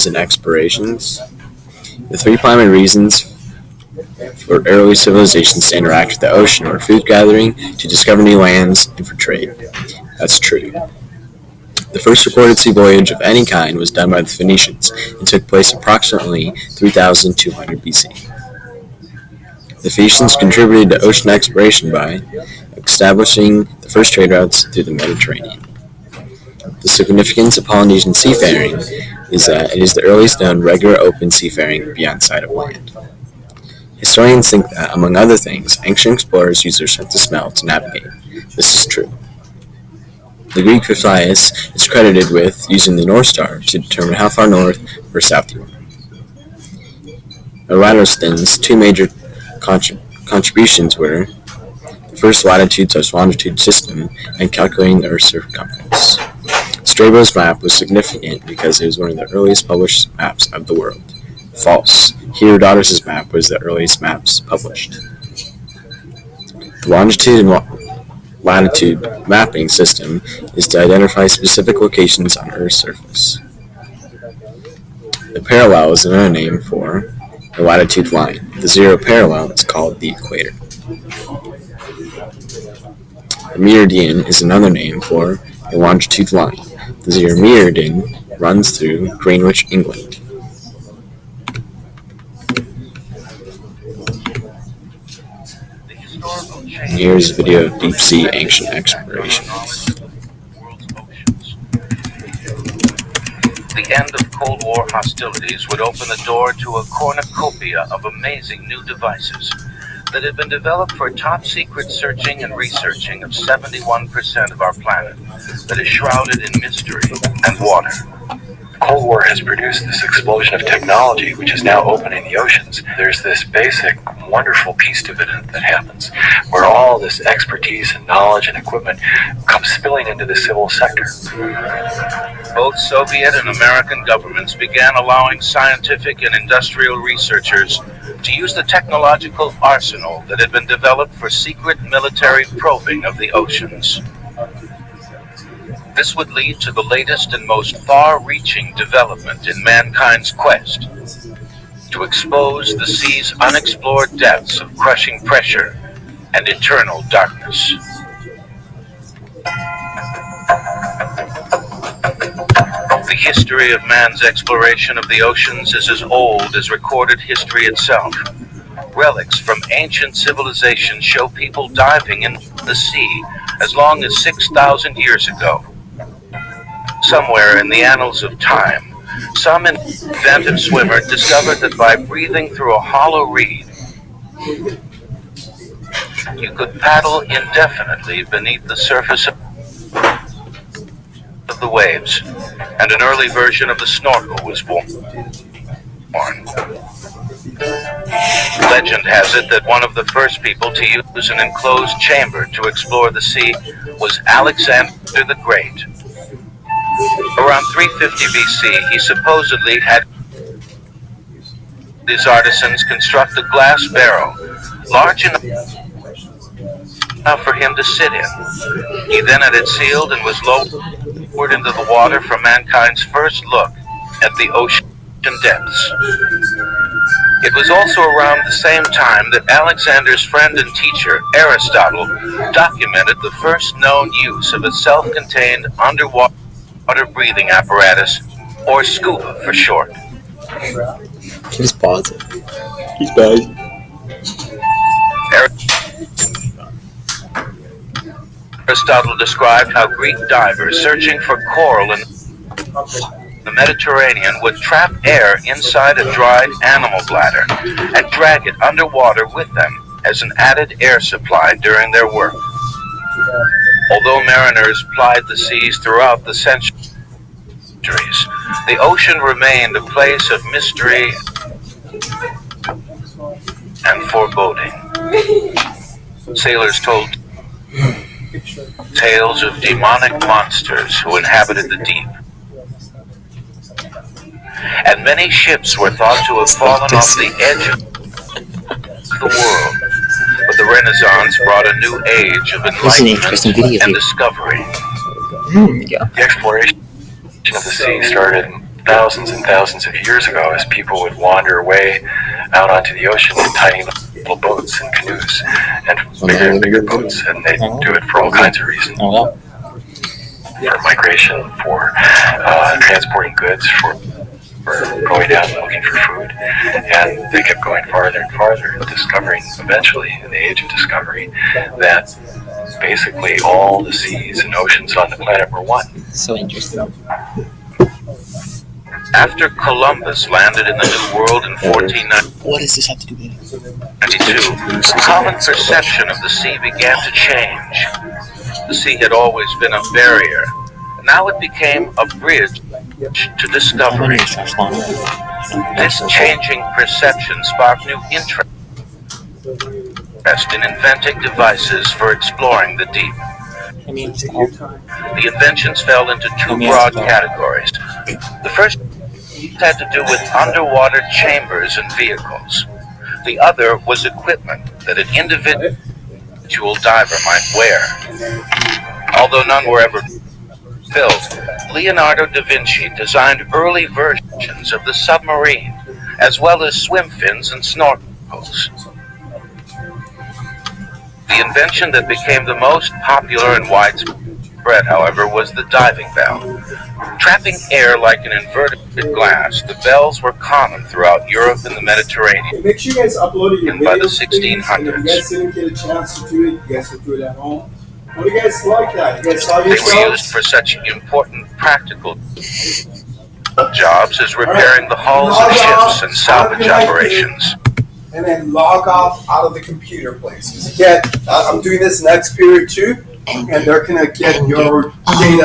discoveries and explorations. The three primary reasons for early civilizations to interact with the ocean were food gathering, to discover new lands, and for trade. That's true. The first recorded sea voyage of any kind was done by the Phoenicians and took place approximately 3200 BC. The Phoenicians contributed to ocean exploration by establishing the first trade routes through the Mediterranean. The significance of Polynesian seafaring is that it is the earliest known regular open seafaring beyond sight of land. Historians think that, among other things, ancient explorers used their sense of smell to navigate. This is true. The Greek Pythias is credited with using the North Star to determine how far north or south you are. Eratosthenes' two major contributions were the first latitude/longitude system and calculating the Earth's circumference. Strabo's map was significant because it was one of the earliest published maps of the world. False. Herodotus' map was the earliest maps published. The longitude and latitude mapping system is to identify specific locations on Earth's surface. The parallel is another name for the latitude line. The zero parallel is called the equator. The meridian is another name for a longitude line. The zero meridian runs through Greenwich, England. And here's a video of deep-sea ancient exploration. The end of Cold War hostilities would open the door to a cornucopia of amazing new devices that had been developed for top-secret searching and researching of 71% of our planet that is shrouded in mystery and water. The Cold War has produced this explosion of technology which is now opening the oceans. There's this basic, wonderful peace dividend that happens where all this expertise and knowledge and equipment comes spilling into the civil sector. Both Soviet and American governments began allowing scientific and industrial researchers to use the technological arsenal that had been developed for secret military probing of the oceans. This would lead to the latest and most far-reaching development in mankind's quest to expose the sea's unexplored depths of crushing pressure and eternal darkness. The history of man's exploration of the oceans is as old as recorded history itself. Relics from ancient civilizations show people diving in the sea as long as 6,000 years ago. Somewhere in the annals of time, some inventive swimmer discovered that by breathing through a hollow reed, you could paddle indefinitely beneath the surface of the waves, and an early version of the snorkel was born. Legend has it that one of the first people to use an enclosed chamber to explore the sea was Alexander the Great. Around 350 BC, he supposedly had his artisans construct a glass barrel large enough for him to sit in. He then had it sealed and was lowered into the water for mankind's first look at the ocean depths. It was also around the same time that Alexander's friend and teacher, Aristotle, documented the first known use of a self-contained underwater breathing apparatus, or scuba for short. Just pause it. He's pausing. Aristotle described how Greek divers searching for coral in the Mediterranean would trap air inside a dried animal bladder and drag it underwater with them as an added air supply during their work. Although mariners plied the seas throughout the centuries, the ocean remained a place of mystery and foreboding. Sailors told tales of demonic monsters who inhabited the deep. And many ships were thought to have fallen off the edge of the world. But the Renaissance brought a new age of enlightenment and discovery. The exploration of the sea started thousands and thousands of years ago, as people would wander away out onto the ocean in tiny little boats and canoes and bigger and bigger boats, and they do it for all kinds of reasons. For migration, for transporting goods, for going out and looking for food, and they kept going farther and farther, and discovering eventually, in the age of discovery, that basically all the seas and oceans on the planet were one. So interesting. After Columbus landed in the New World in 1492, What does this have to do with it? common perception of the sea began to change. The sea had always been a barrier. Now it became a bridge to discovery. This changing perception sparked new interest in inventing devices for exploring the deep. The inventions fell into two broad categories. The first had to do with underwater chambers and vehicles. The other was equipment that an individual diver might wear. Although none were ever built, Leonardo da Vinci designed early versions of the submarine, as well as swim fins and snorkels. The invention that became the most popular and widespread, however, was the diving bell. Trapping air like an inverted glass, the bells were common throughout Europe and the Mediterranean. Make sure you guys upload your videos. By the 1600s. If you guys didn't get a chance to do it, you guys can do it at home. What do you guys like that? You guys saw They were yourselves? used for such important practical jobs as repairing the hulls of ships and salvage operations. And then log off out of the computer place. 'Cause you get, I'm doing this next period too, and they're gonna get your data.